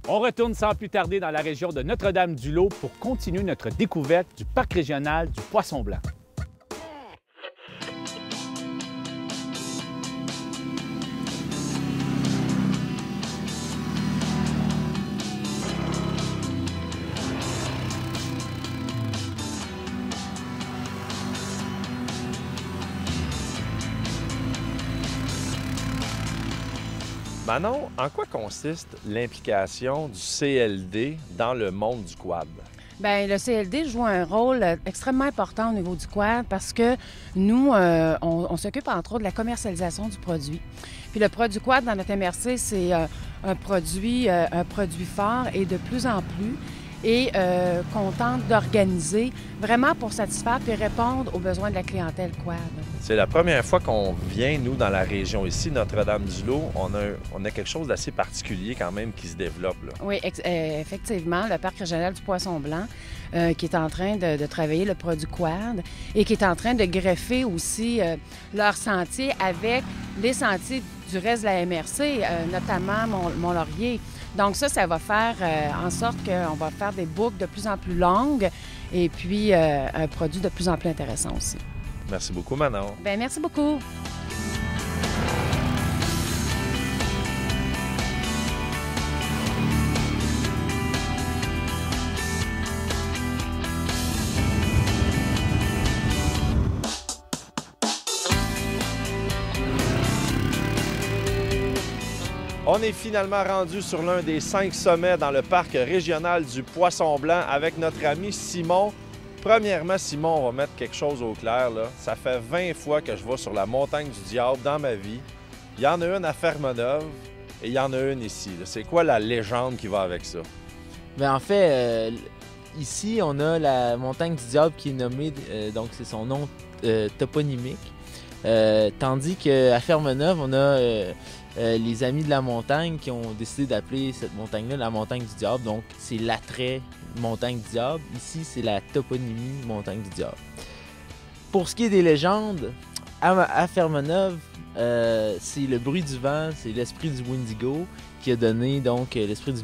On retourne sans plus tarder dans la région de Notre-Dame-du-Lot pour continuer notre découverte du parc régional du Poisson-Blanc. Manon, en quoi consiste l'implication du CLD dans le monde du quad? Bien, le CLD joue un rôle extrêmement important au niveau du quad parce que nous, on s'occupe entre autres de la commercialisation du produit. Puis le produit quad dans notre MRC, c'est un produit fort et de plus en plus et qu'on tente d'organiser vraiment pour satisfaire et répondre aux besoins de la clientèle quad. C'est la première fois qu'on vient, nous, dans la région ici, Notre-Dame-du-Lot. On a quelque chose d'assez particulier quand même qui se développe, là. Oui, effectivement, le parc régional du Poisson-Blanc qui est en train de travailler le produit quad et qui est en train de greffer aussi leurs sentiers avec les sentiers du reste de la MRC, notamment Mont-Laurier. Donc ça va faire en sorte qu'on va faire des boucles de plus en plus longues et puis un produit de plus en plus intéressant aussi. Merci beaucoup, Manon. Bien, merci beaucoup. On est finalement rendu sur l'un des 5 sommets dans le parc régional du Poisson-Blanc avec notre ami Simon. Premièrement, Simon, on va mettre quelque chose au clair, là. Ça fait 20 fois que je vais sur la montagne du Diable dans ma vie. Il y en a une à Fermeneuve et il y en a une ici. C'est quoi la légende qui va avec ça? Bien, en fait, ici, on a la montagne du Diable qui est nommée, donc c'est son nom toponymique. Tandis qu'à Fermeneuve, on a les Amis de la montagne qui ont décidé d'appeler cette montagne-là la montagne du Diable. Donc, c'est l'attrait montagne du Diable. Ici, c'est la toponymie montagne du Diable. Pour ce qui est des légendes, à Fermeneuve, c'est le bruit du vent, c'est l'esprit du Wendigo qui a donné, donc, l'esprit du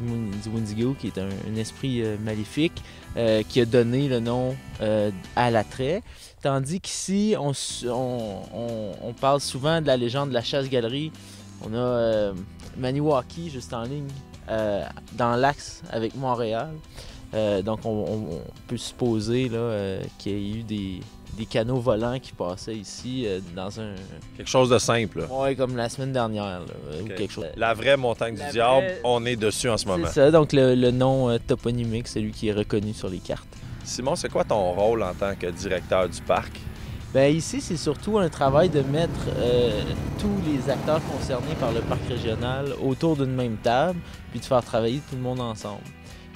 Wendigo, qui est un esprit maléfique, qui a donné le nom à l'attrait. Tandis qu'ici, on parle souvent de la légende de la chasse-galerie. On a Maniwaki, juste en ligne, dans l'axe avec Montréal. Donc, on peut supposer qu'il y a eu des canaux volants qui passaient ici dans un... Quelque chose de simple, là. Oui, comme la semaine dernière, là, ou Okay. quelque chose. La vraie montagne du Diable, on est dessus en ce moment. C'est ça, donc le nom toponymique, c'est lui qui est reconnu sur les cartes. Simon, c'est quoi ton rôle en tant que directeur du parc? Bien, ici, c'est surtout un travail de mettre tous les acteurs concernés par le parc régional autour d'une même table, puis de faire travailler tout le monde ensemble.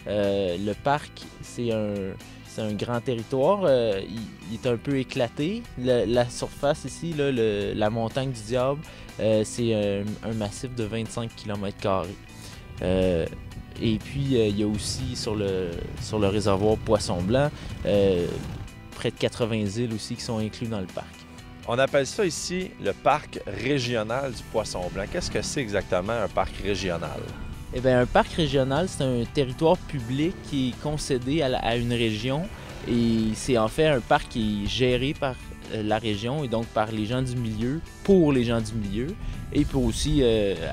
Le parc, c'est un grand territoire. Il est un peu éclaté. La surface ici, là, la montagne du Diable, c'est un massif de 25 km². Et puis, il y a aussi sur le réservoir Poisson-Blanc, près de 80 îles aussi qui sont inclus dans le parc. On appelle ça ici le parc régional du Poisson-Blanc. Qu'est-ce que c'est exactement un parc régional? Eh bien, un parc régional, c'est un territoire public qui est concédé à une région et c'est en fait un parc qui est géré par la région et donc par les gens du milieu, pour les gens du milieu et puis aussi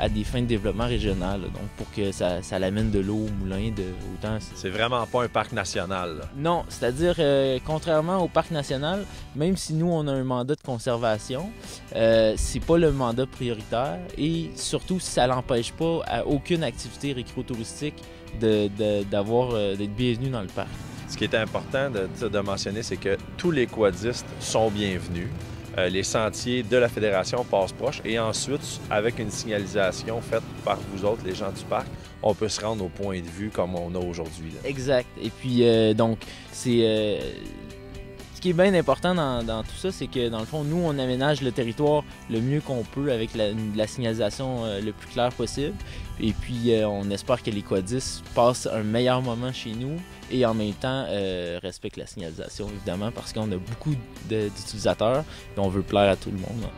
à des fins de développement régional, là, donc pour que ça l'amène de l'eau au moulin, autant... C'est vraiment pas un parc national, là. Non, c'est-à-dire, contrairement au parc national, même si nous, on a un mandat de conservation, c'est pas le mandat prioritaire et surtout, ça n'empêche pas à aucune activité récréotouristique d'être bienvenue dans le parc. Ce qui est important de mentionner, c'est que tous les quadistes sont bienvenus. Les sentiers de la Fédération passent proche et ensuite, avec une signalisation faite par vous autres, les gens du parc, on peut se rendre au point de vue comme on a aujourd'hui, là. Exact. Et puis, donc, c'est... Ce qui est bien important dans tout ça, c'est que, dans le fond, nous, on aménage le territoire le mieux qu'on peut avec la signalisation le plus claire possible. Et puis, on espère que les quadistes passent un meilleur moment chez nous et en même temps respectent la signalisation, évidemment, parce qu'on a beaucoup d'utilisateurs et on veut plaire à tout le monde.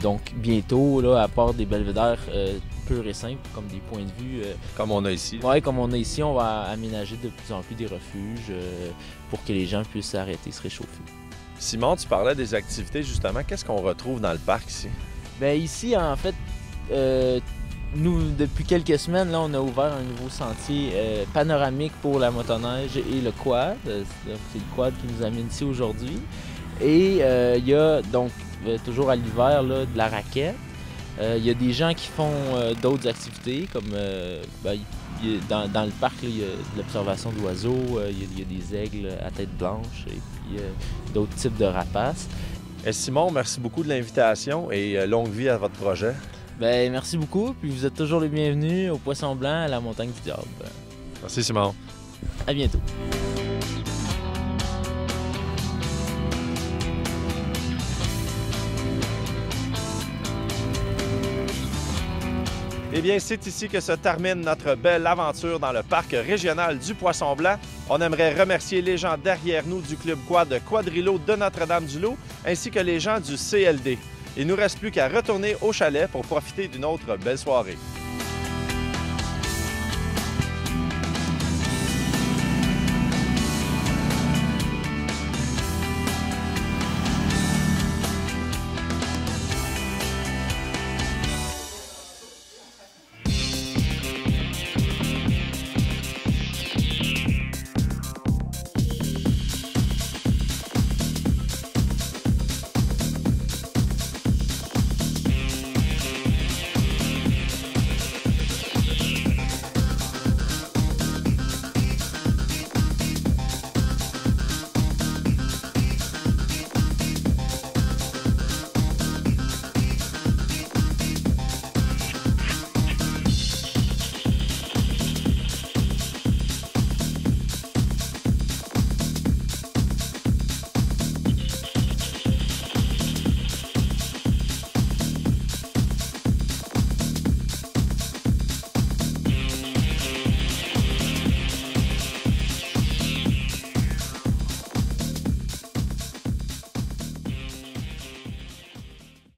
Donc bientôt, là, à part des belvédères purs et simples, comme des points de vue. Comme on a ici. Ouais, comme on a ici, on va aménager de plus en plus des refuges pour que les gens puissent s'arrêter, se réchauffer. Simon, tu parlais des activités justement. Qu'est-ce qu'on retrouve dans le parc ici? Bien ici, en fait, nous, depuis quelques semaines, là, on a ouvert un nouveau sentier panoramique pour la motoneige et le quad. C'est le quad qui nous amène ici aujourd'hui. Et il y a donc, toujours à l'hiver, là, de la raquette. Il y a des gens qui font d'autres activités, comme dans le parc, là, il y a de l'observation d'oiseaux, il y a des aigles à tête blanche et puis d'autres types de rapaces. Simon, merci beaucoup de l'invitation et longue vie à votre projet. Ben, merci beaucoup, puis vous êtes toujours les bienvenus au Poisson Blanc à la Montagne du Diable. Merci Simon. À bientôt. Eh bien, c'est ici que se termine notre belle aventure dans le parc régional du Poisson-Blanc. On aimerait remercier les gens derrière nous du Club Quad Quadrilo de Notre-Dame-du-Lot, ainsi que les gens du CLD. Il ne nous reste plus qu'à retourner au chalet pour profiter d'une autre belle soirée.